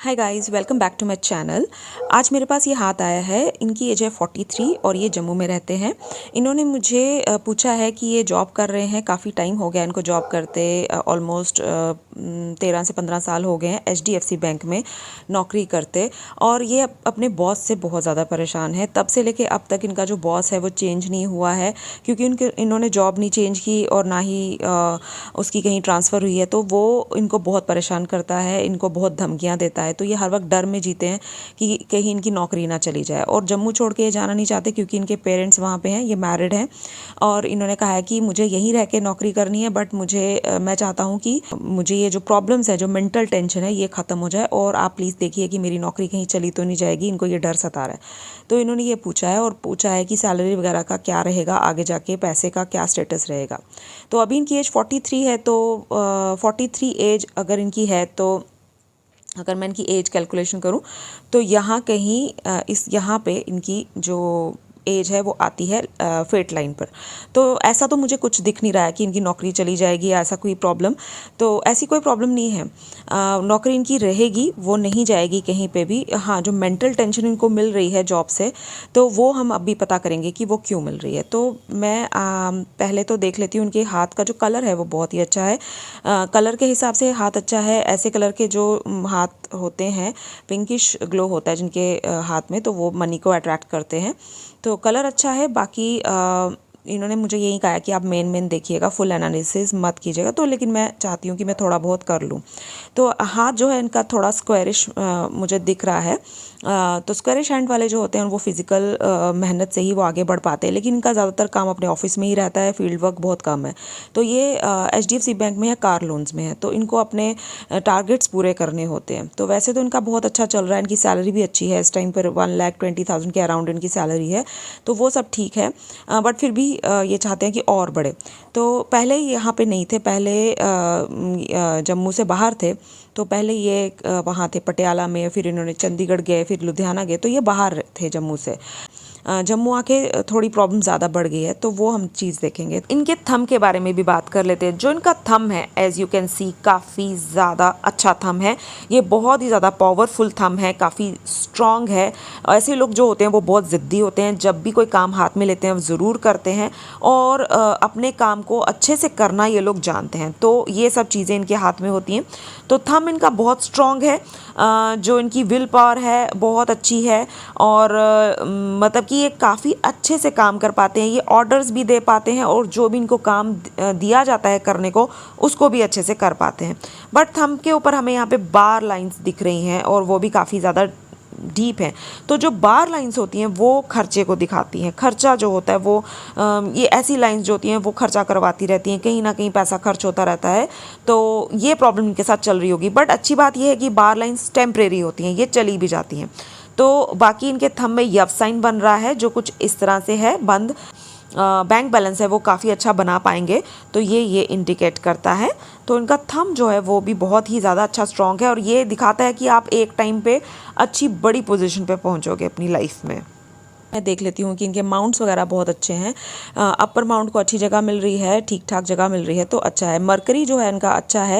Hi guys, welcome back to my channel. आज मेरे पास ये हाथ आया है। इनकी एज है 43 और ये जम्मू में रहते हैं। इन्होंने मुझे पूछा है कि ये जॉब कर रहे हैं, काफ़ी टाइम हो गया इनको जॉब करते, ऑलमोस्ट 13 से 15 साल हो गए हैं। HDFC बैंक में नौकरी करते और ये अपने बॉस से बहुत ज़्यादा परेशान है। तब से लेके अब तक इनका जो बॉस है वो चेंज नहीं हुआ है, क्योंकि इन्होंने जॉब नहीं चेंज की और ना ही उसकी कहीं ट्रांसफ़र हुई है। तो वो इनको बहुत परेशान करता है, इनको बहुत धमकियाँ देता है। तो ये हर वक्त डर में जीते हैं कि कहीं इनकी नौकरी ना चली जाए। और जम्मू छोड़ के ये जाना नहीं चाहते, क्योंकि इनके पेरेंट्स वहाँ पे हैं, ये मैरिड हैं और इन्होंने कहा है कि मुझे यहीं रह के नौकरी करनी है, बट मैं चाहता हूँ कि मुझे ये जो प्रॉब्लम्स है, जो मेंटल टेंशन है, ये ख़त्म हो जाए और आप प्लीज़ देखिए कि मेरी नौकरी कहीं चली तो नहीं जाएगी। इनको ये डर सता रहा है। तो इन्होंने ये पूछा है और पूछा है कि सैलरी वगैरह का क्या रहेगा, आगे जाके पैसे का क्या स्टेटस रहेगा। तो अभी इनकी एज 43 है। तो 43 एज अगर इनकी है, तो अगर मैं इनकी एज कैलकुलेशन करूं तो यहाँ कहीं यहाँ पे इनकी जो एज है वो आती है फेट लाइन पर। तो ऐसा तो मुझे कुछ दिख नहीं रहा है कि इनकी नौकरी चली जाएगी या ऐसा कोई प्रॉब्लम। तो ऐसी कोई प्रॉब्लम नहीं है। नौकरी इनकी रहेगी, वो नहीं जाएगी कहीं पे भी। हाँ, जो मेंटल टेंशन इनको मिल रही है जॉब से, तो वो हम अभी पता करेंगे कि वो क्यों मिल रही है। तो मैं पहले तो देख लेती हूँ उनके हाथ का जो कलर है वो बहुत ही अच्छा है। कलर के हिसाब से हाथ अच्छा है। ऐसे कलर के जो हाथ होते हैं, पिंकिश ग्लो होता है जिनके हाथ में, तो वो मनी को अट्रैक्ट करते हैं। तो कलर अच्छा है। बाकी इन्होंने मुझे यही कहा है कि आप मेन देखिएगा, फुल एनालिसिस मत कीजिएगा। तो लेकिन मैं चाहती हूँ कि मैं थोड़ा बहुत कर लूँ। तो हाथ जो है इनका थोड़ा स्क्वायरिश मुझे दिख रहा है। तो स्क्वायरिश हैंड वाले जो होते हैं वो फिज़िकल मेहनत से ही वो आगे बढ़ पाते हैं, लेकिन इनका ज़्यादातर काम अपने ऑफिस में ही रहता है, फील्ड वर्क बहुत कम है। तो ये HDFC बैंक में है, कार लोन्स में है, तो इनको अपने टारगेट्स पूरे करने होते हैं। तो वैसे तो इनका बहुत अच्छा चल रहा है, इनकी सैलरी भी अच्छी है। इस टाइम पर 1,20,000 के अराउंड इनकी सैलरी है। तो वो सब ठीक है, बट फिर भी ये चाहते हैं कि और बढ़े। तो पहले यहाँ पे नहीं थे, पहले जम्मू से बाहर थे। तो पहले ये वहाँ थे पटियाला में, फिर इन्होंने चंडीगढ़ गए, फिर लुधियाना गए। तो ये बाहर थे जम्मू से। जम्मू आके थोड़ी प्रॉब्लम ज़्यादा बढ़ गई है, तो वो हम चीज़ देखेंगे। इनके थंब के बारे में भी बात कर लेते हैं। जो इनका थंब है, एज यू कैन सी, काफ़ी ज़्यादा अच्छा थंब है। ये बहुत ही ज़्यादा पावरफुल थंब है, काफ़ी स्ट्रॉन्ग है। ऐसे लोग जो होते हैं वो बहुत ज़िद्दी होते हैं, जब भी कोई काम हाथ में लेते हैं वो ज़रूर करते हैं और अपने काम को अच्छे से करना ये लोग जानते हैं। तो ये सब चीज़ें इनके हाथ में होती हैं। तो थंब इनका बहुत स्ट्रॉन्ग है। जो इनकी विल पावर है बहुत अच्छी है और मतलब कि ये काफ़ी अच्छे से काम कर पाते हैं। ये ऑर्डर्स भी दे पाते हैं और जो भी इनको काम दिया जाता है करने को, उसको भी अच्छे से कर पाते हैं। बट थंब के ऊपर हमें यहाँ पे बार लाइंस दिख रही हैं और वो भी काफ़ी ज़्यादा डीप हैं। तो जो बार लाइंस होती हैं वो खर्चे को दिखाती हैं। खर्चा जो होता है वो ये ऐसी लाइंस जो होती हैं वो खर्चा करवाती रहती हैं, कहीं ना कहीं पैसा खर्च होता रहता है। तो ये प्रॉब्लम इनके साथ चल रही होगी। बट अच्छी बात ये है कि बार लाइंस टेम्परेरी होती हैं, ये चली भी जाती हैं। तो बाकी इनके थंब में यव साइन बन रहा है, जो कुछ इस तरह से है बंद। बैंक बैलेंस है वो काफ़ी अच्छा बना पाएंगे, तो ये इंडिकेट करता है। तो इनका थंब जो है वो भी बहुत ही ज़्यादा अच्छा स्ट्रॉन्ग है और ये दिखाता है कि आप एक टाइम पे अच्छी बड़ी पोजीशन पे पहुंचोगे अपनी लाइफ में। मैं देख लेती हूँ कि इनके माउंट्स वगैरह बहुत अच्छे हैं। अपर माउंट को अच्छी जगह मिल रही है, ठीक ठाक जगह मिल रही है, तो अच्छा है। मरकरी जो है इनका अच्छा है।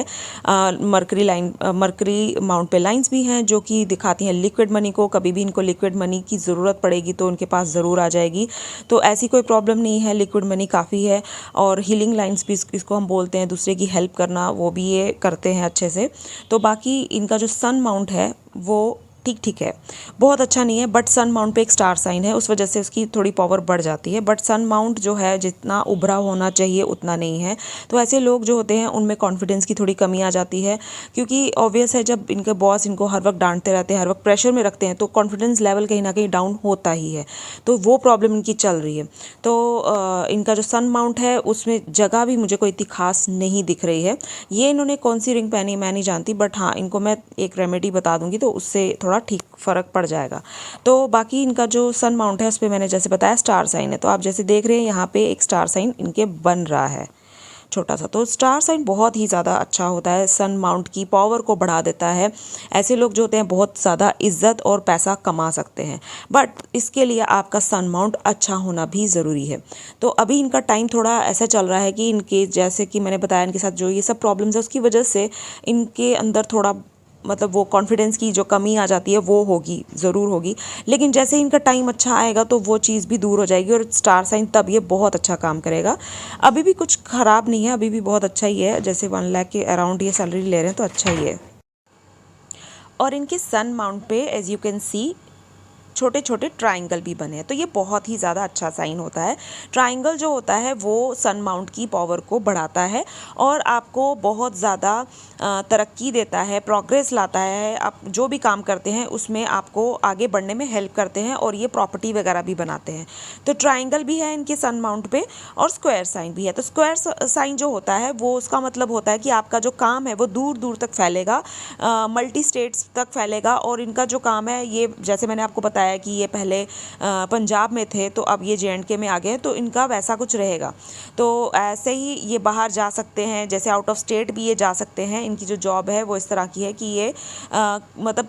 मरकरी माउंट पे लाइंस भी हैं जो कि दिखाती हैं लिक्विड मनी को। कभी भी इनको लिक्विड मनी की ज़रूरत पड़ेगी तो उनके पास ज़रूर आ जाएगी। तो ऐसी कोई प्रॉब्लम नहीं है, लिक्विड मनी काफ़ी है। और हीलिंग लाइंस भी इसको हम बोलते हैं, दूसरे की हेल्प करना, वो भी ये करते हैं अच्छे से। तो बाकी इनका जो सन माउंट है वो ठीक ठीक है, बहुत अच्छा नहीं है। बट सन माउंट पे एक स्टार साइन है, उस वजह से उसकी थोड़ी पावर बढ़ जाती है। बट सन माउंट जो है जितना उभरा होना चाहिए उतना नहीं है। तो ऐसे लोग जो होते हैं उनमें कॉन्फिडेंस की थोड़ी कमी आ जाती है, क्योंकि ऑब्वियस है जब इनके बॉस इनको हर वक्त डांटते रहते हैं, हर वक्त प्रेशर में रखते हैं, तो कॉन्फिडेंस लेवल कहीं ना कहीं डाउन होता ही है। तो वो प्रॉब्लम इनकी चल रही है। तो इनका जो सन माउंट है उसमें जगह भी मुझे कोई इतनी खास नहीं दिख रही है। ये इन्होंने कौन सी रिंग पहनी मैं नहीं जानती, बट हाँ, इनको मैं एक रेमेडी बता दूंगी तो उससे थोड़ा ठीक फ़र्क पड़ जाएगा। तो बाकी इनका जो सन माउंट है उस पर मैंने जैसे बताया स्टार साइन है। तो आप जैसे देख रहे हैं यहाँ पे एक स्टार साइन इनके बन रहा है छोटा सा। तो स्टार साइन बहुत ही ज़्यादा अच्छा होता है, सन माउंट की पावर को बढ़ा देता है। ऐसे लोग जो होते हैं बहुत ज़्यादा इज्जत और पैसा कमा सकते हैं, बट इसके लिए आपका सन माउंट अच्छा होना भी ज़रूरी है। तो अभी इनका टाइम थोड़ा ऐसा चल रहा है कि इनके, जैसे कि मैंने बताया, इनके साथ जो ये सब प्रॉब्लम्स है उसकी वजह से इनके अंदर थोड़ा मतलब वो कॉन्फिडेंस की जो कमी आ जाती है वो होगी, ज़रूर होगी। लेकिन जैसे ही इनका टाइम अच्छा आएगा तो वो चीज़ भी दूर हो जाएगी और स्टार साइन तब ये बहुत अच्छा काम करेगा। अभी भी कुछ ख़राब नहीं है, अभी भी बहुत अच्छा ही है। जैसे 1 लाख के अराउंड ये सैलरी ले रहे हैं तो अच्छा ही है। और इनके सन माउंट पे एज यू कैन सी छोटे छोटे ट्राइंगल भी बने हैं, तो ये बहुत ही ज़्यादा अच्छा साइन होता है। ट्राइंगल जो होता है वो सन माउंट की पावर को बढ़ाता है और आपको बहुत ज़्यादा तरक्की देता है, प्रोग्रेस लाता है। आप जो भी काम करते हैं उसमें आपको आगे बढ़ने में हेल्प करते हैं और ये प्रॉपर्टी वगैरह भी बनाते हैं। तो ट्राइंगल भी है इनके सन माउंट पे और स्क्वायर साइन भी है। तो स्क्वायर साइन जो होता है वो उसका मतलब होता है कि आपका जो काम है वो दूर दूर तक फैलेगा, मल्टी स्टेट्स तक फैलेगा। और इनका जो काम है ये, जैसे मैंने आपको बताया कि ये पहले पंजाब में थे तो अब ये जे.एंड.के में आ गए, तो इनका वैसा कुछ रहेगा। तो ऐसे ही ये बाहर जा सकते हैं, जैसे आउट ऑफ स्टेट भी ये जा सकते हैं। इनकी जो जॉब है वो इस तरह की है कि ये मतलब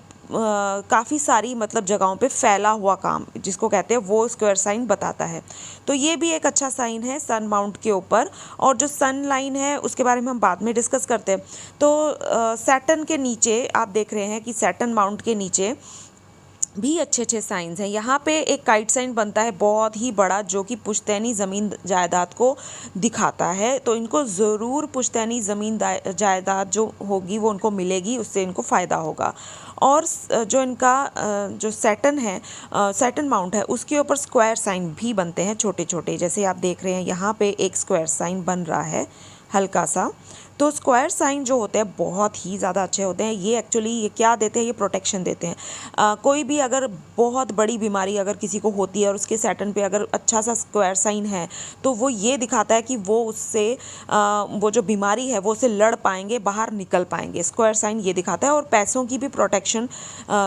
काफ़ी सारी मतलब जगहों पे फैला हुआ काम जिसको कहते हैं वो स्क्वायर साइन बताता है। तो ये भी एक अच्छा साइन है सन माउंट के ऊपर। और जो सन लाइन है उसके बारे में हम बाद में डिस्कस करते हैं। तो सैटर्न के नीचे आप देख रहे हैं कि सैटर्न माउंट के नीचे भी अच्छे अच्छे साइंस हैं। यहाँ पे एक काइट साइन बनता है बहुत ही बड़ा, जो कि पुश्तैनी ज़मीन जायदाद को दिखाता है। तो इनको ज़रूर पुश्तैनी ज़मीन जायदाद जो होगी वो उनको मिलेगी, उससे इनको फ़ायदा होगा। और जो इनका जो सैटर्न है, सैटर्न माउंट है, उसके ऊपर स्क्वायर साइन भी बनते हैं छोटे छोटे। जैसे आप देख रहे हैं यहाँ पे एक स्क्वायर साइन बन रहा है हल्का सा। तो स्क्वायर साइन जो होते हैं बहुत ही ज़्यादा अच्छे होते हैं। ये एक्चुअली ये क्या देते हैं, ये प्रोटेक्शन देते हैं। कोई भी अगर बहुत बड़ी बीमारी अगर किसी को होती है और उसके सैटर्न पे अगर अच्छा सा स्क्वायर साइन है तो वो ये दिखाता है कि वो उससे वो जो बीमारी है वो उससे लड़ पाएंगे, बाहर निकल पाएंगे। स्क्वायर साइन ये दिखाता है। और पैसों की भी प्रोटेक्शन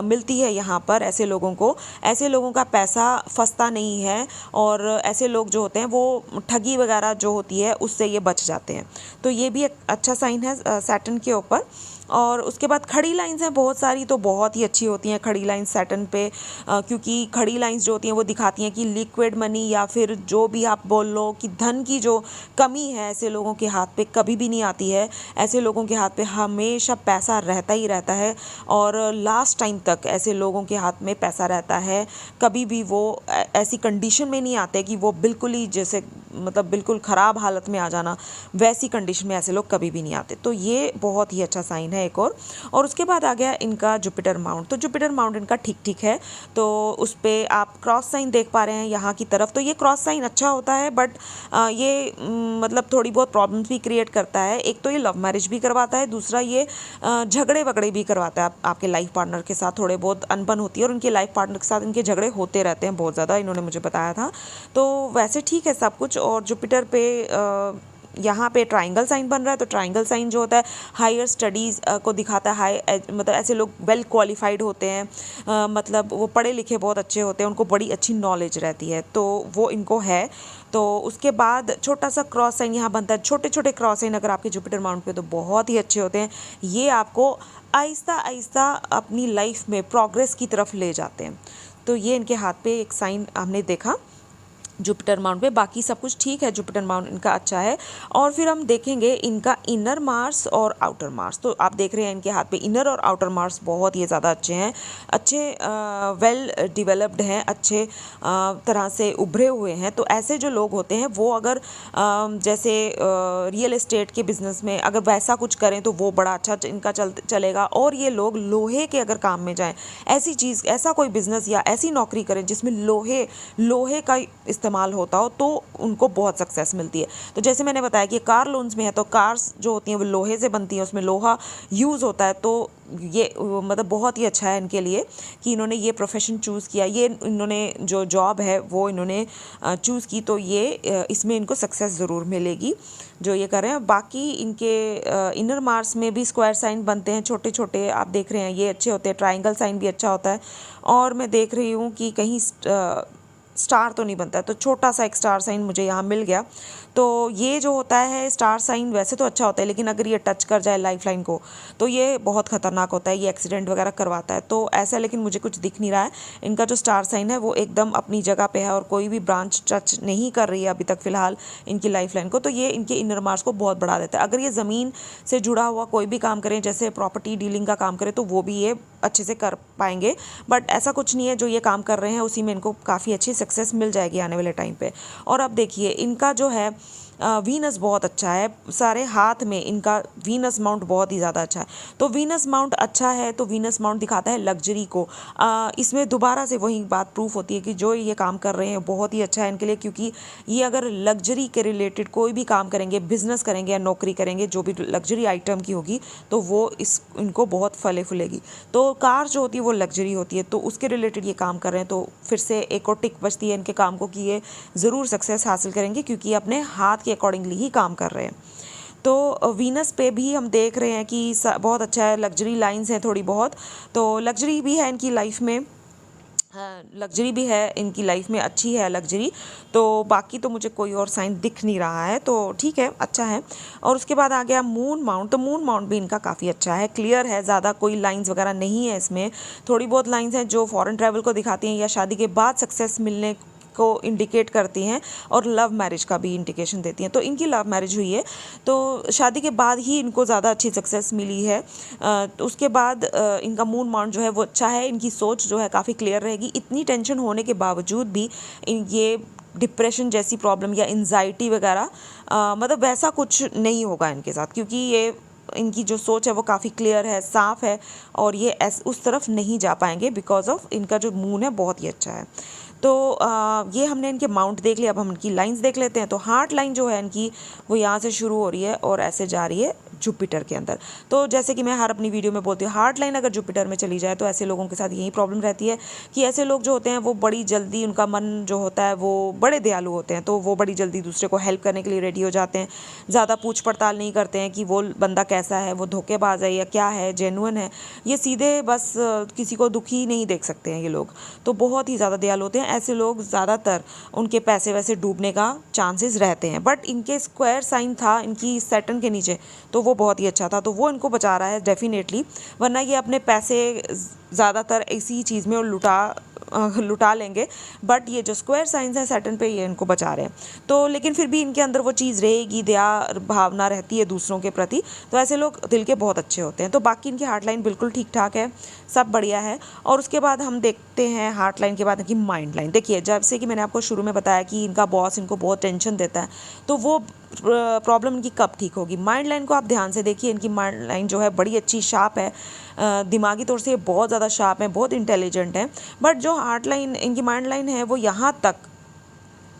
मिलती है यहाँ पर ऐसे लोगों को। ऐसे लोगों का पैसा फंसता नहीं है और ऐसे लोग जो होते हैं वो ठगी वगैरह जो होती है उससे ये बच जाते हैं। तो ये भी एक अच्छा साइन है सैटर्न के ऊपर। और उसके बाद खड़ी लाइंस हैं बहुत सारी, तो बहुत ही अच्छी होती हैं खड़ी लाइंस सैटर्न पे, क्योंकि खड़ी लाइंस जो होती हैं वो दिखाती हैं कि लिक्विड मनी या फिर जो भी आप बोल लो कि धन की जो कमी है ऐसे लोगों के हाथ पे कभी भी नहीं आती है। ऐसे लोगों के हाथ पे हमेशा पैसा रहता ही रहता है और लास्ट टाइम तक ऐसे लोगों के हाथ में पैसा रहता है। कभी भी वो ऐसी कंडीशन में नहीं आते कि वो बिल्कुल ही जैसे मतलब बिल्कुल ख़राब हालत में आ जाना, वैसी कंडीशन में ऐसे लोग कभी भी नहीं आते। तो ये बहुत ही अच्छा साइन है एक और उसके बाद आ गया इनका जुपिटर माउंट। तो जुपिटर माउंट इनका ठीक ठीक है। तो उस पर आप क्रॉस साइन देख पा रहे हैं यहाँ की तरफ। तो ये क्रॉस साइन अच्छा होता है, बट ये मतलब थोड़ी बहुत प्रॉब्लम्स भी क्रिएट करता है। एक तो ये लव मैरिज भी करवाता है, दूसरा ये झगड़े वगड़े भी करवाता है। आपके लाइफ पार्टनर के साथ थोड़े बहुत अनबन होती है और उनके लाइफ पार्टनर के साथ इनके झगड़े होते रहते हैं बहुत ज़्यादा, इन्होंने मुझे बताया था। तो वैसे ठीक है सब कुछ। और जुपिटर पे यहाँ पे ट्राइंगल साइन बन रहा है। तो ट्राइंगल साइन जो होता है हायर स्टडीज़ को दिखाता है। मतलब ऐसे लोग वेल क्वालिफाइड होते हैं, मतलब वो पढ़े लिखे बहुत अच्छे होते हैं, उनको बड़ी अच्छी नॉलेज रहती है, तो वो इनको है। तो उसके बाद छोटा सा क्रॉस साइन यहाँ बनता है। छोटे छोटे क्रॉस साइन अगर आपके जुपिटर माउंट पे तो बहुत ही अच्छे होते हैं। ये आपको आहिस्ता आहिस्ता अपनी लाइफ में प्रोग्रेस की तरफ ले जाते हैं। तो ये इनके हाथ पे एक साइन हमने देखा जुपिटर माउंट पे। बाकी सब कुछ ठीक है, जुपिटर माउंट इनका अच्छा है। और फिर हम देखेंगे इनका इनर मार्स और आउटर मार्स। तो आप देख रहे हैं इनके हाथ पे इनर और आउटर मार्स बहुत ही ज़्यादा अच्छे हैं, अच्छे वेल डिवेलप्ड हैं, अच्छे तरह से उभरे हुए हैं। तो ऐसे जो लोग होते हैं वो अगर जैसे रियल एस्टेट के बिजनेस में अगर वैसा कुछ करें तो वो बड़ा अच्छा इनका चलेगा। और ये लोग लोहे के अगर काम में जाएं, ऐसी चीज़ ऐसा कोई बिजनेस या ऐसी नौकरी करें जिसमें लोहे का इस्तेमाल होता हो, तो उनको बहुत सक्सेस मिलती है। तो जैसे मैंने बताया कि कार लोन्स में है, तो कार्स जो होती हैं वो लोहे से बनती हैं, उसमें लोहा यूज़ होता है। तो ये मतलब बहुत ही अच्छा है इनके लिए कि इन्होंने ये प्रोफेशन चूज़ किया, ये इन्होंने जो जॉब है वो इन्होंने चूज़ की। तो ये इसमें इनको सक्सेस ज़रूर मिलेगी जो ये कर रहे हैं। बाकी इनके इनर मार्स में भी स्क्वायर साइन बनते हैं छोटे छोटे, आप देख रहे हैं ये अच्छे होते हैं। ट्राइंगल साइन भी अच्छा होता है। और मैं देख रही हूँ कि कहीं स्टार तो नहीं बनता है, तो छोटा सा एक स्टार साइन मुझे यहाँ मिल गया। तो ये जो होता है स्टार साइन वैसे तो अच्छा होता है, लेकिन अगर ये टच कर जाए लाइफ लाइन को तो ये बहुत ख़तरनाक होता है, ये एक्सीडेंट वगैरह करवाता है। तो ऐसा लेकिन मुझे कुछ दिख नहीं रहा है। इनका जो स्टार साइन है वो एकदम अपनी जगह पे है और कोई भी ब्रांच टच नहीं कर रही है अभी तक फ़िलहाल इनकी लाइफ लाइन को। तो ये इनके इनर मार्क्स को बहुत बढ़ा देता है। अगर ये ज़मीन से जुड़ा हुआ कोई भी काम करें, जैसे प्रॉपर्टी डीलिंग का काम करें, तो वो भी ये अच्छे से कर पाएंगे। बट ऐसा कुछ नहीं है, जो ये काम कर रहे हैं उसी में इनको काफ़ी अच्छी सक्सेस मिल जाएगी आने वाले टाइम पे। और अब देखिए इनका जो है वीनस बहुत अच्छा है, सारे हाथ में इनका वीनस माउंट बहुत ही ज़्यादा अच्छा है। तो वीनस माउंट अच्छा है तो वीनस माउंट दिखाता है लग्जरी को। इसमें दोबारा से वही बात प्रूफ होती है कि जो ये काम कर रहे हैं बहुत ही अच्छा है इनके लिए, क्योंकि ये अगर लग्जरी के रिलेटेड कोई भी काम करेंगे, बिजनेस करेंगे या नौकरी करेंगे जो भी लग्जरी आइटम की होगी, तो वो इनको बहुत फले फूलेगी। तो कार जो होती है वो लग्जरी होती है, तो उसके रिलेटेड ये काम कर रहे हैं। तो फिर से एक और टिक बचती है इनके काम को कि ये ज़रूर सक्सेस हासिल करेंगे, क्योंकि ये अपने हाथ के अकॉर्डिंगली ही काम कर रहे हैं। तो वीनस पे भी हम देख रहे हैं कि बहुत अच्छा है, लग्जरी लाइंस हैं थोड़ी बहुत। तो लग्जरी भी है इनकी लाइफ में, लग्जरी भी है इनकी लाइफ में, अच्छी है लग्जरी। तो बाकी तो मुझे कोई और साइन दिख नहीं रहा है, तो ठीक है, अच्छा है। और उसके बाद आ गया मून माउंट। तो मून माउंट भी इनका काफ़ी अच्छा है, क्लियर है, ज़्यादा कोई लाइंस वगैरह नहीं है इसमें। थोड़ी बहुत लाइंस हैं जो फॉरेन ट्रैवल को दिखाती हैं या शादी के बाद सक्सेस मिलने को इंडिकेट करती हैं, और लव मैरिज का भी इंडिकेशन देती हैं। तो इनकी लव मैरिज हुई है, तो शादी के बाद ही इनको ज़्यादा अच्छी सक्सेस मिली है। तो उसके बाद इनका मून माउंट जो है वो अच्छा है, इनकी सोच जो है काफ़ी क्लियर रहेगी। इतनी टेंशन होने के बावजूद भी ये डिप्रेशन जैसी प्रॉब्लम या एंजाइटी वगैरह मतलब वैसा कुछ नहीं होगा इनके साथ, क्योंकि ये इनकी जो सोच है वो काफ़ी क्लियर है, साफ़ है, और ये उस तरफ नहीं जा पाएंगे बिकॉज ऑफ इनका जो मून है बहुत ही अच्छा है। तो ये हमने इनके माउंट देख लिया। अब हम इनकी लाइंस देख लेते हैं। तो हार्ट लाइन जो है इनकी वो यहाँ से शुरू हो रही है और ऐसे जा रही है जुपिटर के अंदर। तो जैसे कि मैं हर अपनी वीडियो में बोलती हूँ, हार्ट लाइन अगर जुपिटर में चली जाए तो ऐसे लोगों के साथ यही प्रॉब्लम रहती है कि ऐसे लोग जो होते हैं वो बड़ी जल्दी, उनका मन जो होता है वो बड़े दयालु होते हैं, तो वो बड़ी जल्दी दूसरे को हेल्प करने के लिए रेडी हो जाते हैं। ज़्यादा पूछ पड़ताल नहीं करते हैं कि वो बंदा कैसा है, वो धोखेबाज है या क्या है, जेन्युइन है। ये सीधे बस किसी को दुखी नहीं देख सकते हैं ये लोग, तो बहुत ही ज़्यादा दयालु होते हैं। ऐसे लोग ज़्यादातर उनके पैसे वैसे डूबने का चांसेस रहते हैं। बट इनके स्क्वायर साइन था इनकी सैटर्न के नीचे, तो वो बहुत ही अच्छा था, तो वो इनको बचा रहा है डेफिनेटली। वरना ये अपने पैसे ज़्यादातर इसी चीज़ में लुटा लेंगे। बट ये जो स्क्वायर साइंस है सैटर्न पे, ये इनको बचा रहे हैं। तो लेकिन फिर भी इनके अंदर वो चीज़ रहेगी, दया भावना रहती है दूसरों के प्रति। तो ऐसे लोग दिल के बहुत अच्छे होते हैं। तो बाकी इनकी हार्ट लाइन बिल्कुल ठीक ठाक है, सब बढ़िया है। और उसके बाद हम देखते हैं हार्ट लाइन के बाद इनकी माइंड लाइन। देखिए, जैसे कि मैंने आपको शुरू में बताया कि इनका बॉस इनको बहुत टेंशन देता है, तो वो प्रॉब्लम इनकी कब ठीक होगी। माइंड लाइन को आप ध्यान से देखिए, इनकी माइंड लाइन जो है बड़ी अच्छी शार्प है, दिमागी तौर से बहुत ज़्यादा शार्प है, बहुत इंटेलिजेंट है। बट जो हार्ट लाइन इनकी माइंड लाइन है वो यहाँ तक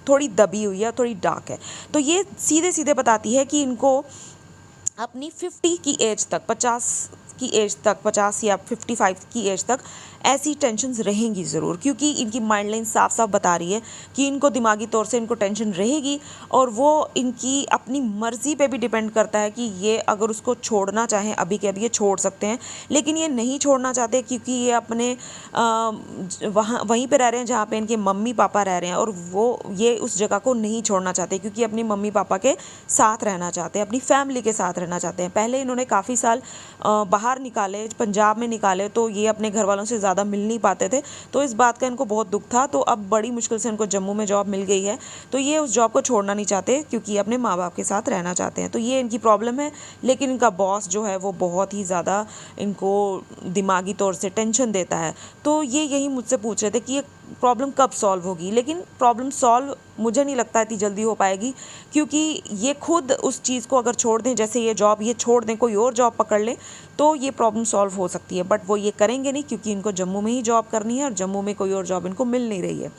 थोड़ी दबी हुई है, थोड़ी डार्क है। तो ये सीधे सीधे बताती है कि इनको अपनी 50 की एज तक, 50 की एज तक, 50 या 55 की एज तक ऐसी टेंशन्स रहेंगी ज़रूर, क्योंकि इनकी माइंड लाइन साफ साफ बता रही है कि इनको दिमागी तौर से इनको टेंशन रहेगी। और वो इनकी अपनी मर्ज़ी पे भी डिपेंड करता है कि ये अगर उसको छोड़ना चाहें अभी के अभी ये छोड़ सकते हैं, लेकिन ये नहीं छोड़ना चाहते, क्योंकि ये अपने वहीं पे रह रहे हैं जहाँ पे इनके मम्मी पापा रह रहे हैं, और वो ये उस जगह को नहीं छोड़ना चाहते, क्योंकि अपनी मम्मी पापा के साथ रहना चाहते हैं, अपनी फैमिली के साथ रहना चाहते हैं। पहले इन्होंने काफ़ी साल बाहर निकाले, पंजाब में निकाले, तो ये अपने घर वालों से ज़्यादा मिल नहीं पाते थे, तो इस बात का इनको बहुत दुख था। तो अब बड़ी मुश्किल से इनको जम्मू में जॉब मिल गई है, तो ये उस जॉब को छोड़ना नहीं चाहते, क्योंकि अपने माँ बाप के साथ रहना चाहते हैं। तो ये इनकी प्रॉब्लम है। लेकिन इनका बॉस जो है वो बहुत ही ज़्यादा इनको दिमागी तौर से टेंशन देता है। तो ये यही मुझसे पूछ रहे थे कि ये प्रॉब्लम कब सॉल्व होगी, लेकिन प्रॉब्लम सॉल्व मुझे नहीं लगता इतनी जल्दी हो पाएगी, क्योंकि ये खुद उस चीज़ को अगर छोड़ दें, जैसे ये जॉब ये छोड़ दें, कोई और जॉब पकड़ लें, तो ये प्रॉब्लम सॉल्व हो सकती है। बट वो ये करेंगे नहीं, क्योंकि इनको जम्मू में ही जॉब करनी है और जम्मू में कोई और जॉब इनको मिल नहीं रही है।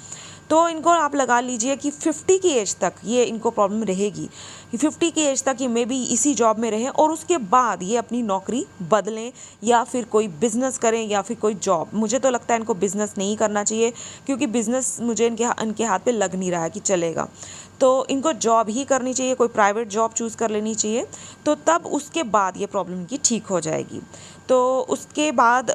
तो इनको आप लगा लीजिए कि 50 की एज तक ये इनको प्रॉब्लम रहेगी, कि 50 की एज तक ये मे बी इसी जॉब में रहें, और उसके बाद ये अपनी नौकरी बदलें या फिर कोई बिज़नेस करें या फिर कोई जॉब। मुझे तो लगता है इनको बिज़नेस नहीं करना चाहिए, क्योंकि बिज़नेस मुझे इनके हाथ पे लग नहीं रहा है कि चलेगा। तो इनको जॉब ही करनी चाहिए, कोई प्राइवेट जॉब चूज़ कर लेनी चाहिए, तो तब उसके बाद ये प्रॉब्लम इनकी ठीक हो जाएगी। तो उसके बाद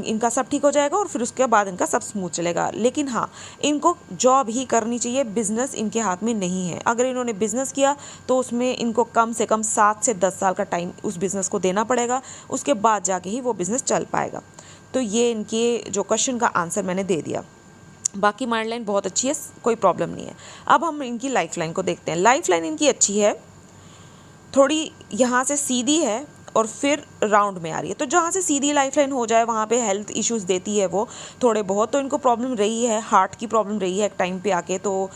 इनका सब ठीक हो जाएगा और फिर उसके बाद इनका सब स्मूथ चलेगा। लेकिन हाँ, इनको जॉब ही करनी चाहिए, बिज़नेस इनके हाथ में नहीं है। अगर इन्होंने बिज़नेस किया तो उसमें इनको कम से कम 7 से 10 साल का टाइम उस बिज़नेस को देना पड़ेगा, उसके बाद जाके ही वो बिज़नेस चल पाएगा। तो ये इनके जो क्वेश्चन का आंसर मैंने दे दिया। बाकी माइंड लाइन बहुत अच्छी है, कोई प्रॉब्लम नहीं है। अब हम इनकी लाइफ लाइन को देखते हैं। लाइफ लाइन इनकी अच्छी है, थोड़ी यहाँ से सीधी है और फिर राउंड में आ रही है। तो जहाँ से सीधी लाइफ लाइन हो जाए वहाँ पे हेल्थ इश्यूज़ देती है वो थोड़े बहुत। तो इनको प्रॉब्लम रही है, हार्ट की प्रॉब्लम रही है एक टाइम पे आके, तो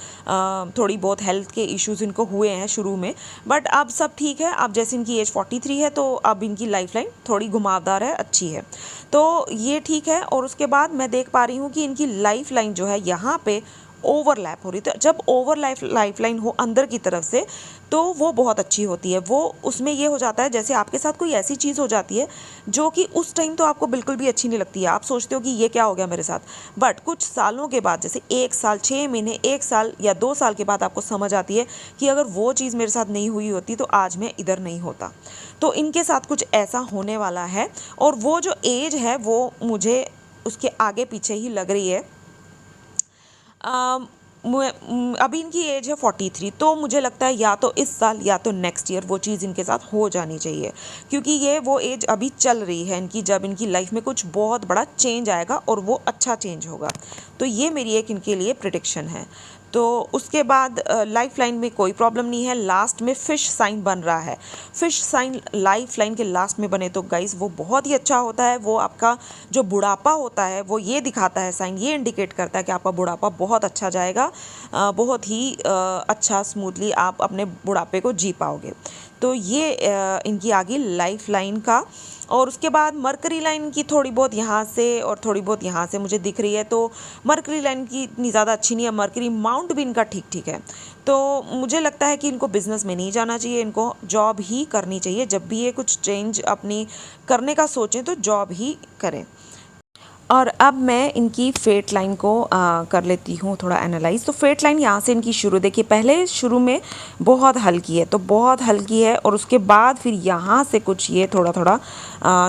थोड़ी बहुत हेल्थ के इश्यूज़ इनको हुए हैं शुरू में, बट अब सब ठीक है। अब जैसे इनकी एज 43 है तो अब इनकी लाइफ लाइन थोड़ी घुमावदार है, अच्छी है, तो ये ठीक है। और उसके बाद मैं देख पा रही हूँ कि इनकी लाइफ लाइन जो है यहाँ पे ओवरलैप हो रही। तो जब लाइफ लाइन हो अंदर की तरफ से तो वो बहुत अच्छी होती है। वो उसमें ये हो जाता है जैसे आपके साथ कोई ऐसी चीज़ हो जाती है जो कि उस टाइम तो आपको बिल्कुल भी अच्छी नहीं लगती है, आप सोचते हो कि ये क्या हो गया मेरे साथ, बट कुछ सालों के बाद, जैसे 1 साल, 6 महीने, 1 साल या 2 साल के बाद आपको समझ आती है कि अगर वो चीज़ मेरे साथ नहीं हुई होती तो आज मैं इधर नहीं होता। तो इनके साथ कुछ ऐसा होने वाला है और वो जो एज है वो मुझे उसके आगे पीछे ही लग रही है। अभी इनकी एज है 43, तो मुझे लगता है या तो इस साल या तो नेक्स्ट ईयर वो चीज़ इनके साथ हो जानी चाहिए, क्योंकि ये वो एज अभी चल रही है इनकी जब इनकी लाइफ में कुछ बहुत बड़ा चेंज आएगा और वो अच्छा चेंज होगा। तो ये मेरी एक इनके लिए प्रिडिक्शन है। तो उसके बाद लाइफ लाइन में कोई प्रॉब्लम नहीं है। लास्ट में फिश साइन बन रहा है। फिश साइन लाइफ लाइन के लास्ट में बने तो गाइस वो बहुत ही अच्छा होता है। वो आपका जो बुढ़ापा होता है वो ये दिखाता है, साइन ये इंडिकेट करता है कि आपका बुढ़ापा बहुत अच्छा जाएगा, बहुत ही अच्छा स्मूथली आप अपने बुढ़ापे को जी पाओगे। तो ये इनकी आगे लाइफ लाइन का। और उसके बाद मरकरी लाइन की थोड़ी बहुत यहाँ से और थोड़ी बहुत यहाँ से मुझे दिख रही है। तो मरकरी लाइन की इतनी ज़्यादा अच्छी नहीं है। मरकरी माउंट भी इनका ठीक ठीक है। तो मुझे लगता है कि इनको बिज़नेस में नहीं जाना चाहिए, इनको जॉब ही करनी चाहिए। जब भी ये कुछ चेंज अपनी करने का सोचें तो जॉब ही करें। और अब मैं इनकी फेट लाइन को कर लेती हूँ थोड़ा एनालाइज। तो फेट लाइन यहाँ से इनकी शुरू, देखिए पहले शुरू में बहुत हल्की है, तो बहुत हल्की है और उसके बाद फिर यहाँ से कुछ ये थोड़ा थोड़ा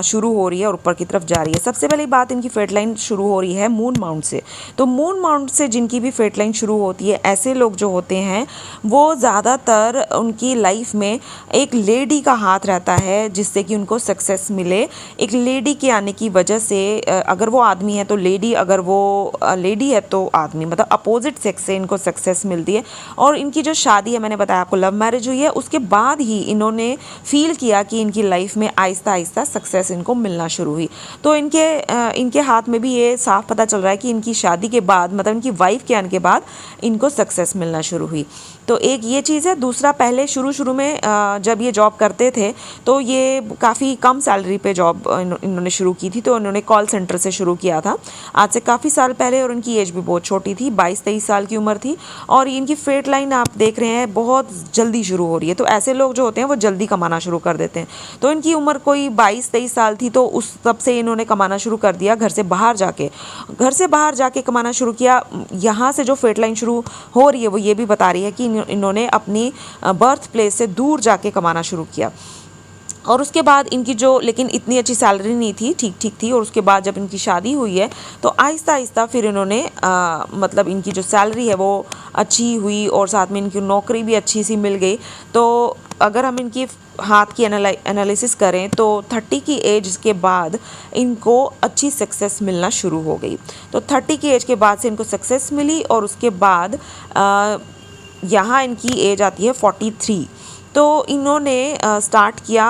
शुरू हो रही है और ऊपर की तरफ जा रही है। सबसे पहली बात, इनकी फेट लाइन शुरू हो रही है मून माउंट से। तो मून माउंट से जिनकी भी फेट लाइन शुरू होती है, ऐसे लोग जो होते हैं वो ज़्यादातर उनकी लाइफ में एक लेडी का हाथ रहता है जिससे कि उनको सक्सेस मिले। एक लेडी के आने की वजह से, अगर वो आदमी है तो लेडी, अगर वो लेडी है तो आदमी, मतलब अपोजिट सेक्स से इनको सक्सेस मिलती है। और इनकी जो शादी है, मैंने बताया आपको लव मैरिज हुई है, उसके बाद ही इन्होंने फील किया कि इनकी लाइफ में आहिस्ता आहिस्ता सक्सेस इनको मिलना शुरू हुई। तो इनके हाथ में भी ये साफ पता चल रहा है कि इनकी शादी के बाद, मतलब इनकी वाइफ के आने के बाद इनको सक्सेस मिलना शुरू हुई। तो एक ये चीज़ है। दूसरा, पहले शुरू में जब ये जॉब करते थे तो ये काफ़ी कम सैलरी पे जॉब इन्होंने शुरू की थी। तो इन्होंने कॉल सेंटर से शुरू किया था, आज से काफ़ी साल पहले, और इनकी एज भी बहुत छोटी थी, 22-23 साल की उम्र थी। और इनकी फेट लाइन आप देख रहे हैं बहुत जल्दी शुरू हो रही है। तो ऐसे लोग जो होते हैं वो जल्दी कमाना शुरू कर देते हैं। तो इनकी उम्र कोई 22-23 साल थी, तो उस तब से इन्होंने कमाना शुरू कर दिया, घर से बाहर जाके कमाना शुरू किया। यहाँ से जो फेट लाइन शुरू हो रही है वो ये भी बता रही है कि इन्होंने अपनी बर्थ प्लेस से दूर जाके कमाना शुरू किया। और उसके बाद इनकी जो, लेकिन इतनी अच्छी सैलरी नहीं थी, ठीक ठीक थी। और उसके बाद जब इनकी शादी हुई है तो आहिस्ता आहिस्ता फिर इन्होंने मतलब इनकी जो सैलरी है वो अच्छी हुई और साथ में इनकी नौकरी भी अच्छी सी मिल गई। तो अगर हम इनकी हाथ की एनालिसिस करें तो 30 की एज के बाद इनको अच्छी सक्सेस मिलना शुरू हो गई। तो 30 की एज के बाद से इनको सक्सेस मिली और उसके बाद यहाँ इनकी एज आती है 43। तो इन्होंने स्टार्ट किया,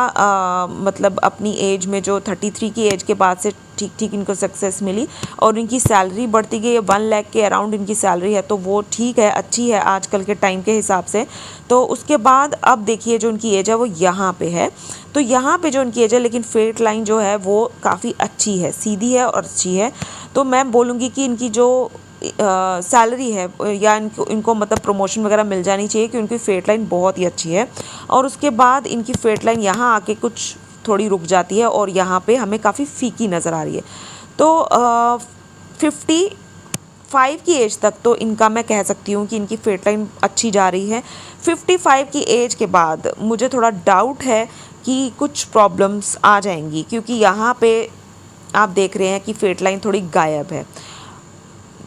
मतलब अपनी एज में जो 33 की एज के बाद से ठीक ठीक इनको सक्सेस मिली और इनकी सैलरी बढ़ती गई। 1 लाख के अराउंड इनकी सैलरी है, तो वो ठीक है, अच्छी है आजकल के टाइम के हिसाब से। तो उसके बाद अब देखिए जो उनकी एज है वो यहाँ पे है। तो यहाँ पे जो उनकी एज है, लेकिन फेट लाइन जो है वो काफ़ी अच्छी है, सीधी है और अच्छी है। तो मैं बोलूँगी कि इनकी जो सैलरी है या इनको मतलब प्रमोशन वगैरह मिल जानी चाहिए, क्योंकि उनकी फेट लाइन बहुत ही अच्छी है। और उसके बाद इनकी फेट लाइन यहाँ आके कुछ थोड़ी रुक जाती है और यहाँ पे हमें काफ़ी फीकी नज़र आ रही है। तो 55 की एज तक तो इनका मैं कह सकती हूँ कि इनकी फेट लाइन अच्छी जा रही है। 55 की एज के बाद मुझे थोड़ा डाउट है कि कुछ प्रॉब्लम्स आ जाएंगी, क्योंकि यहाँ पे आप देख रहे हैं कि फेट लाइन थोड़ी गायब है।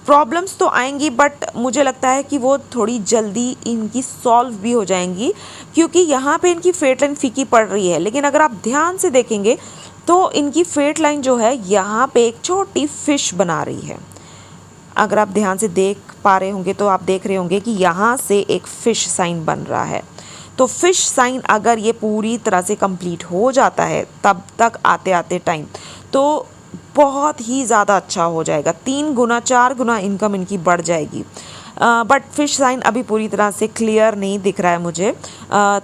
प्रॉब्लम्स तो आएंगी बट मुझे लगता है कि वो थोड़ी जल्दी इनकी सॉल्व भी हो जाएंगी, क्योंकि यहाँ पे इनकी फेट लाइन फीकी पड़ रही है। लेकिन अगर आप ध्यान से देखेंगे तो इनकी फेट लाइन जो है यहाँ पे एक छोटी फिश बना रही है। अगर आप ध्यान से देख पा रहे होंगे तो आप देख रहे होंगे कि यहाँ से एक फ़िश साइन बन रहा है। तो फ़िश साइन अगर ये पूरी तरह से कंप्लीट हो जाता है तब तक आते आते टाइम तो बहुत ही ज़्यादा अच्छा हो जाएगा, 3 गुना 4 गुना इनकम इनकी बढ़ जाएगी। बट फिश साइन अभी पूरी तरह से क्लियर नहीं दिख रहा है मुझे,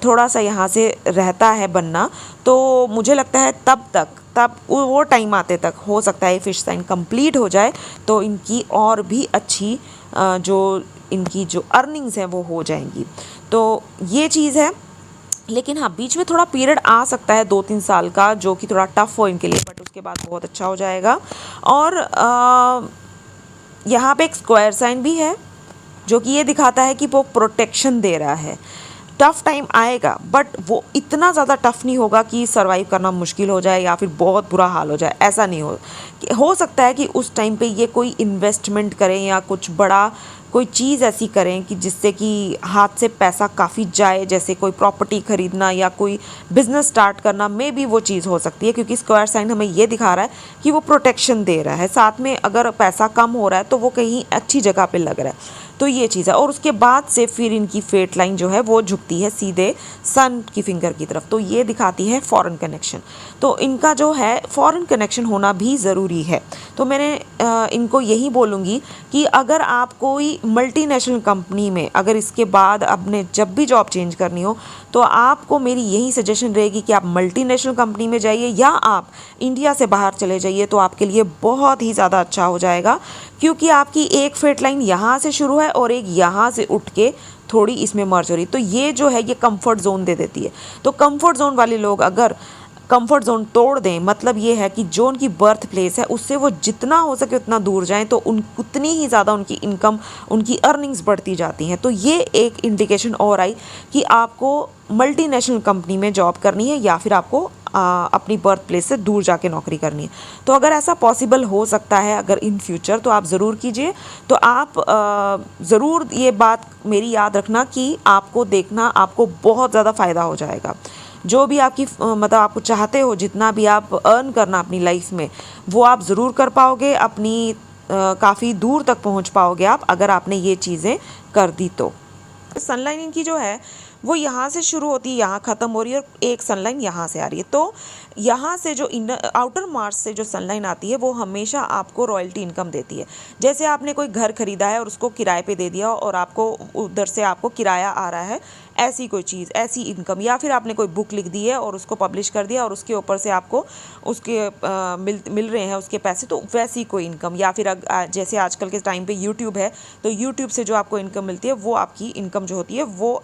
थोड़ा सा यहाँ से रहता है बनना। तो मुझे लगता है तब वो टाइम आते तक हो सकता है फिश साइन कंप्लीट हो जाए तो इनकी और भी अच्छी जो इनकी जो अर्निंग्स हैं वो हो जाएंगी। तो ये चीज़ है। लेकिन हाँ, बीच में थोड़ा पीरियड आ सकता है 2-3 साल का, जो कि थोड़ा टफ हो इनके लिए, बट उसके बाद बहुत अच्छा हो जाएगा। और यहाँ पे एक स्क्वायर साइन भी है जो कि ये दिखाता है कि वो प्रोटेक्शन दे रहा है। टफ टाइम आएगा बट वो इतना ज़्यादा टफ नहीं होगा कि सरवाइव करना मुश्किल हो जाए या फिर बहुत बुरा हाल हो जाए, ऐसा नहीं हो सकता है कि उस टाइम पे ये कोई इन्वेस्टमेंट करें या कुछ बड़ा कोई चीज़ ऐसी करें कि जिससे कि हाथ से पैसा काफ़ी जाए, जैसे कोई प्रॉपर्टी खरीदना या कोई बिजनेस स्टार्ट करना, मे बी वो चीज़ हो सकती है। क्योंकि स्क्वायर साइन हमें ये दिखा रहा है कि वो प्रोटेक्शन दे रहा है, साथ में अगर पैसा कम हो रहा है तो वो कहीं अच्छी जगह पे लग रहा है। तो ये चीज़ है। और उसके बाद से फिर इनकी फेट लाइन जो है वो झुकती है सीधे सन की फिंगर की तरफ, तो ये दिखाती है फॉरेन कनेक्शन। तो इनका जो है फॉरेन कनेक्शन होना भी ज़रूरी है। तो मैंने इनको यही बोलूँगी कि अगर आप कोई मल्टीनेशनल कंपनी में अगर इसके बाद अपने जब भी जॉब चेंज करनी हो तो आपको मेरी यही सजेशन रहेगी कि आप मल्टीनेशनल कंपनी में जाइए या आप इंडिया से बाहर चले जाइए, तो आपके लिए बहुत ही ज़्यादा अच्छा हो जाएगा। क्योंकि आपकी एक फेट लाइन यहाँ से शुरू है और एक यहाँ से उठ के थोड़ी इसमें मर्ज हो रही, तो ये जो है ये कंफर्ट जोन दे देती है। तो कंफर्ट जोन वाले लोग अगर कंफर्ट जोन तोड़ दें, मतलब ये है कि जो उनकी बर्थ प्लेस है उससे वो जितना हो सके उतना दूर जाएं, तो उतनी ही ज़्यादा उनकी इनकम, उनकी अर्निंग्स बढ़ती जाती हैं। तो ये एक इंडिकेशन और आई कि आपको मल्टीनेशनल कंपनी में जॉब करनी है या फिर आपको अपनी बर्थ प्लेस से दूर जाके नौकरी करनी है। तो अगर ऐसा पॉसिबल हो सकता है अगर इन फ्यूचर, तो आप ज़रूर कीजिए। तो आप ज़रूर ये बात मेरी याद रखना कि आपको देखना, आपको बहुत ज़्यादा फ़ायदा हो जाएगा। जो भी आपकी मतलब आपको चाहते हो जितना भी आप अर्न करना अपनी लाइफ में, वो आप ज़रूर कर पाओगे, अपनी काफ़ी दूर तक पहुंच पाओगे आप, अगर आपने ये चीज़ें कर दी तो। सनलाइन इनकी जो है वो यहाँ से शुरू होती है, यहाँ ख़त्म हो रही है, और एक सनलाइन यहाँ से आ रही है। तो यहाँ से जो आउटर मार्च से जो सनलाइन आती है वो हमेशा आपको रॉयल्टी इनकम देती है। जैसे आपने कोई घर खरीदा है और उसको किराए पे दे दिया और आपको उधर से आपको किराया आ रहा है, ऐसी कोई चीज़, ऐसी इनकम। या फिर आपने कोई बुक लिख दी है और उसको पब्लिश कर दिया और उसके ऊपर से आपको उसके मिल रहे हैं उसके पैसे, तो वैसी कोई इनकम। या फिर जैसे आजकल के टाइम पे यूट्यूब है, तो यूट्यूब से जो आपको इनकम मिलती है वो आपकी इनकम जो होती है वो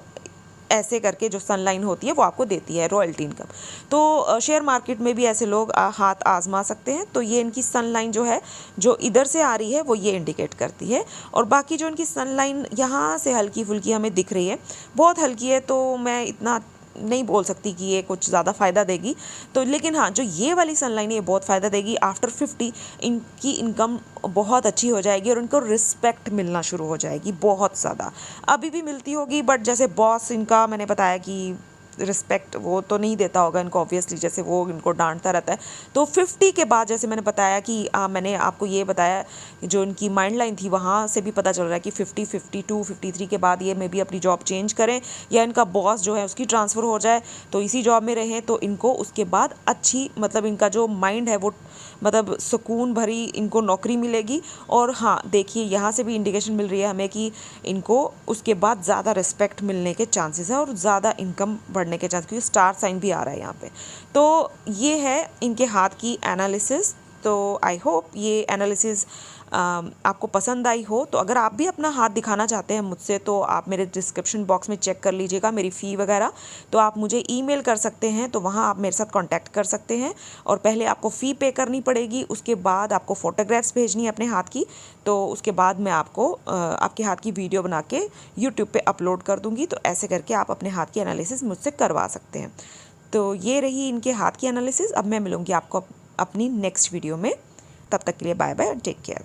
ऐसे करके जो सनलाइन होती है वो आपको देती है रॉयल्टी इनकम। तो शेयर मार्केट में भी ऐसे लोग हाथ आजमा सकते हैं। तो ये इनकी सनलाइन जो है जो इधर से आ रही है वो ये इंडिकेट करती है। और बाकी जो इनकी सनलाइन यहाँ से हल्की फुल्की हमें दिख रही है, बहुत हल्की है, तो मैं इतना नहीं बोल सकती कि ये कुछ ज़्यादा फ़ायदा देगी। तो लेकिन हाँ, जो ये वाली सनलाइन है ये बहुत फ़ायदा देगी। आफ्टर 50 इनकी इनकम बहुत अच्छी हो जाएगी और इनको रिस्पेक्ट मिलना शुरू हो जाएगी, बहुत ज़्यादा। अभी भी मिलती होगी बट जैसे बॉस इनका मैंने बताया कि रिस्पेक्ट वो तो नहीं देता होगा इनको, ऑब्वियसली, जैसे वो इनको डांटता रहता है। तो 50 के बाद जैसे मैंने बताया कि मैंने आपको ये बताया जो इनकी माइंड लाइन थी वहाँ से भी पता चल रहा है कि 50, 52, 53 के बाद ये मे बी अपनी जॉब चेंज करें या इनका बॉस जो है उसकी ट्रांसफ़र हो जाए, तो इसी जॉब में रहें, तो इनको उसके बाद अच्छी, मतलब इनका जो माइंड है वो मतलब सुकून भरी इनको नौकरी मिलेगी। और हाँ, देखिए यहाँ से भी इंडिकेशन मिल रही है हमें कि इनको उसके बाद ज़्यादा रिस्पेक्ट मिलने के चांसेस हैं और ज़्यादा इनकम बढ़ने के चांस, क्योंकि स्टार साइन भी आ रहा है यहाँ पे। तो ये है इनके हाथ की एनालिसिस। तो आई होप ये एनालिसिस आपको पसंद आई हो। तो अगर आप भी अपना हाथ दिखाना चाहते हैं मुझसे तो आप मेरे डिस्क्रिप्शन बॉक्स में चेक कर लीजिएगा मेरी फ़ी वगैरह। तो आप मुझे ईमेल कर सकते हैं, तो वहाँ आप मेरे साथ कांटेक्ट कर सकते हैं। और पहले आपको फ़ी पे करनी पड़ेगी, उसके बाद आपको फ़ोटोग्राफ्स भेजनी है अपने हाथ की। तो उसके बाद मैं आपको आपके हाथ की वीडियो बना के यूट्यूब पे अपलोड कर दूँगी। तो ऐसे करके आप अपने हाथ की एनालिसिस मुझसे करवा सकते हैं। तो ये रही इनके हाथ की एनालिसिस। अब मैं मिलूँगी आपको अपनी नेक्स्ट वीडियो में। तब तक के लिए बाय बाय, टेक केयर।